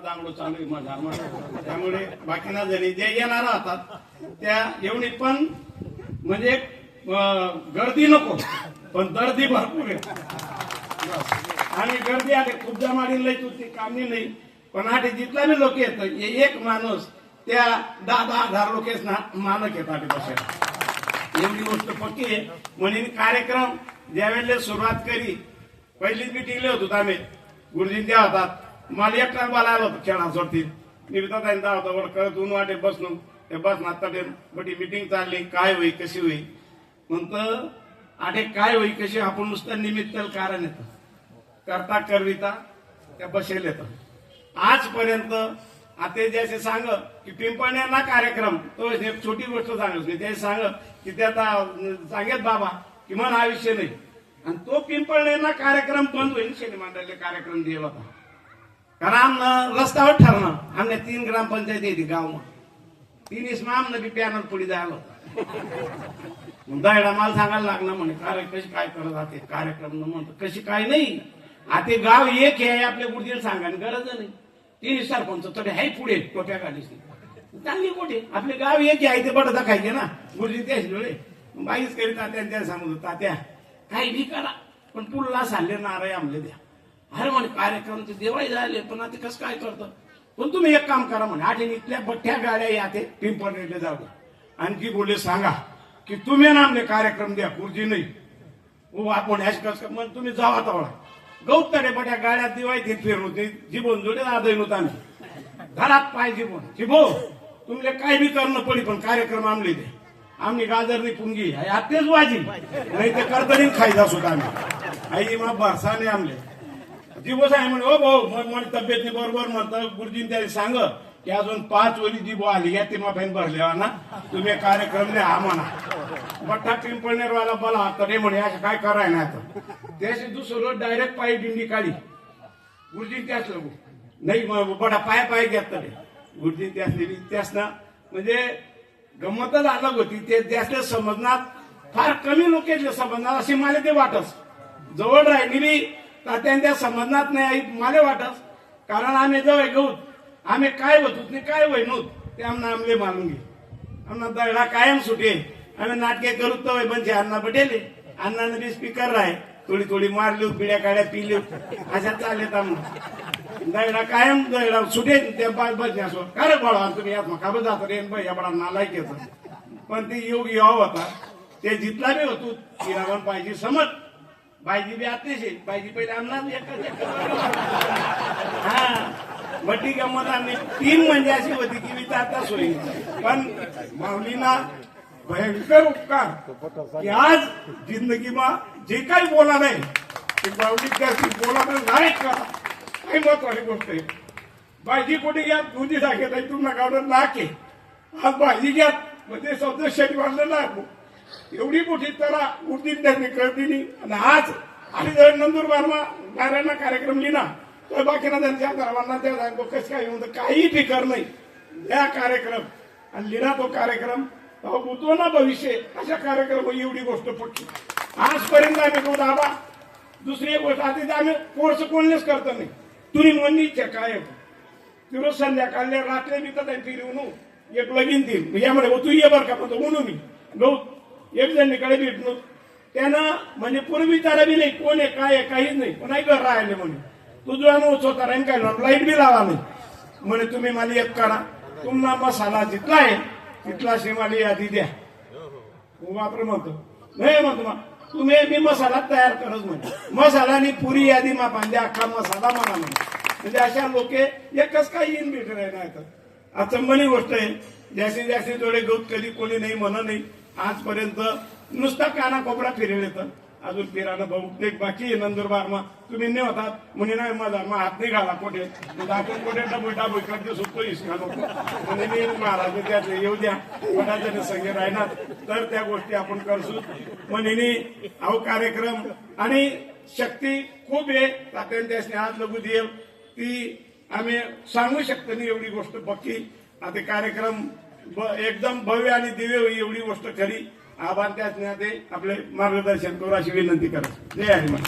चांगलं चालू आहे माझा त्यामुळे बाकीना जणी जे येणार राहतात त्या एवढी पण म्हणजे गर्दी नको पण दर्दी भरपूर आहे आणि गर्दी आले खूप जमाडी लई तू ती कामनी नाही पण आठे जितला बी लोक येत एक माणूस त्या 10,000 लोकेस ना मानक येतात बसायला एवढी गोष्ट पक्की आहे. म्हणून कार्यक्रम ज्या वेळेला सुरुवात करी पहिलीच मिटिंगले होतो आम्ही गुरुजींनी त्या होतात मला एकटा बोलायला होतं खेळा सोडतील निर्ता त्यांचा होता वर करत ऊन वाटे बसलो ते बस नाता बटी मिटिंग चालली काय होई कशी होई म्हणतं आठे काय होई कशी आपण नुसतं निमित्त कारण येतं करता करविता त्या बसेल येतं आजपर्यंत आता ज्याचे सांग की पिंपळण्यांना कार्यक्रम तो एक छोटी गोष्ट सांगत नाही ते सांग की त्या सांगेत बाबा की मन हा विषय नाही आणि तो पिंपळण्यांना कार्यक्रम बंद होईल शनी मंडळाले कार्यक्रम दिला होता कारण रस्त्यावर ठरणं आमने 3 ग्रामपंचायत येते गाव में 3 इसमें आमने भी पॅनल पुढे जायला होता दायडा मला सांगायला लागणार म्हणे कार्य कशी काय करत जाते कार्यक्रम म्हणतो कशी काय नाही आता गाव एक आहे आपल्या गुरुजीला सांगायला गरज नाही 3 सरपंच थोडे आहे पुढे टोप्या काढीस चांगली कुठे आपले गाव एक आहे ते बडदा खायचे ना गुरुजी त्याच डोळे बाईच करीत तात्या सांगत तात्या काही बी करा पण पुढला सांगले नाराय आमले द्या अरे म्हणे कार्यक्रम ते देवाई झाले पण आता कसं काय करतं पण तुम्ही एक काम करा म्हणे आठे इथल्या बठ्ठ्या गाड्या याते पिंपळनेरले जाऊ आणखी बोले सांगा की तुम्ही ना आमले कार्यक्रम द्या गुरुजी नाही हो आपण ह्याच कसं मग तुम्ही जावा तवळा गौतडे बट्या गाड्यात दिवाळी ते फिरून होती जिबोन जोडे आदळून होता आम्ही घरात पाय जिबोन जिबो तुमले काय बी करणं पडी पण कार्यक्रम आमले दे आमनी गाजरनी पुंगी आतेच वाजी नाही ते करतरी खायचा सुद्धा आम्ही आई मग भरसाने आमले जिबो साहेब म्हणे हो भाऊ मला तब्येतनी बरोबर म्हणतं गुरुजीने त्याला सांग की अजून 5 वरी जिबो आली या ते माफाईन भरले ना तुम्ही कार्यक्रम द्या हा म्हणा बट्टा पिंपळनेरवाला बोला तरी म्हणे असं काय कराय नाही आता त्याशी दुसरं डायरेक्ट पायी दिंडी काढी गुरुजी त्याच लागू नाही बडा पाय घेत तरी गुरुजी त्याच ना म्हणजे गंमतच अलग होती ते त्यासले समजणार फार कमी लोक समजणार असे मला ते वाटस जवळ राहिलेली तात्यांच्या समजणार नाही मला वाटस कारण आम्ही जवळ गहूत आम्ही काय होतो ते काय होई नव्हत ते आमना आमले मानून घे आमना दळा कायम सुटे आम्ही नाटके करू तर म्हणजे अण्णा पटेले अण्णाने बी स्पीकर राहे थोडी मारली बिड्या काड्या पिली अशा चाललेत आम्हाला दळा कायम दळा सुटे त्या बस असो काय रे बाळा तुम्ही यात मग काबत जातो रे या बडा नालायक येत पण ते योग याव होता ते जितला बी होतो किरावण पाहिजे समज बायजी बी आतेशे बायजी पहिले आणणार हा बटी गमत आम्ही 3 म्हणजे अशी होती की विचारताच होईल पण माऊलीना भयंकर उपकार की आज जिंदगीमा जे काही बोला नाही ते माऊली त्याची बोला नाही का काही महत्वाची गोष्ट आहे बायजी कुठे घ्या दुधी सांगत आहे तुम्हाला गावडं नाक आहे आज बायजी घ्या म्हणजे समजा शनिवारला नाक एवढी मोठी त्याला उर्दीन त्यांनी कळती नाही आणि आज आणि जर नंदुरबारमा नारायणा कार्यक्रम लिहिला तर बाकीना त्यांच्या गावांना त्या सांगतो कसं काय म्हणतो काही फिकर नाही या कार्यक्रम आणि लिहिला तो कार्यक्रम होतो ना भविष्य अशा कार्यक्रम एवढी गोष्ट पक्की आजपर्यंत आम्ही तो दाबा दुसरी एक गोष्ट आता आम्ही कोर्स कोणलेच करतो नाही तुम्ही म्हणली इच्छा काय तिरो संध्याकाळले रात्री मी तर फिरवून एक लगीन ती यामध्ये तू ये बरं का म्हणतो म्हणून मी गौ एक जणीकडे भेटलो त्यानं म्हणजे पूर्वी तारा बी नाही कोण आहे काय आहे काहीच नाही पण घर राहिले म्हणे तुझा अनुभव स्वतः राहीन काय लाईट बी लावा नाही म्हणे तुम्ही मला एक करा तुम्हाला मसाला जितला आहे तिथला शेमाली यादी द्या वापर म्हणतो नाही म्हणतो तुम्ही मी मसाला तयार करत म्हणजे मसालानी पुरी यादी मा पाहिजे अख्खा मसाला म्हणा म्हणजे अशा लोके एकच काही येईन भेट नाही तर अचंबनी गोष्ट आहे जास्तीत जास्त थोडे गौत कधी कोणी नाही म्हणा नाही आजपर्यंत नुसता काना कोपरा फिरेल येतं अजून फिरानं बहुतेक बाकी नंदुरबारमा तुम्ही नाही होतात म्हणे नाही माझा हात नाही घाला कोठे आपण कोठे डबल करते सुटतो इसकानो म्हणजे मी महाराज त्यात येऊ द्या कोणाच्या संगे राहणार तर त्या गोष्टी आपण करसू म्हणजे अहो कार्यक्रम आणि शक्ती खूप आहे तात्यांच्या हात लगू देव ती आम्ही सांगू शकतो नाही एवढी गोष्ट पक्की आता कार्यक्रम एकदम भव्य आणि दिव्य एवढी गोष्ट खरी आभार त्याच आपले मार्गदर्शन करू अशी विनंती करा. जय हनुमान.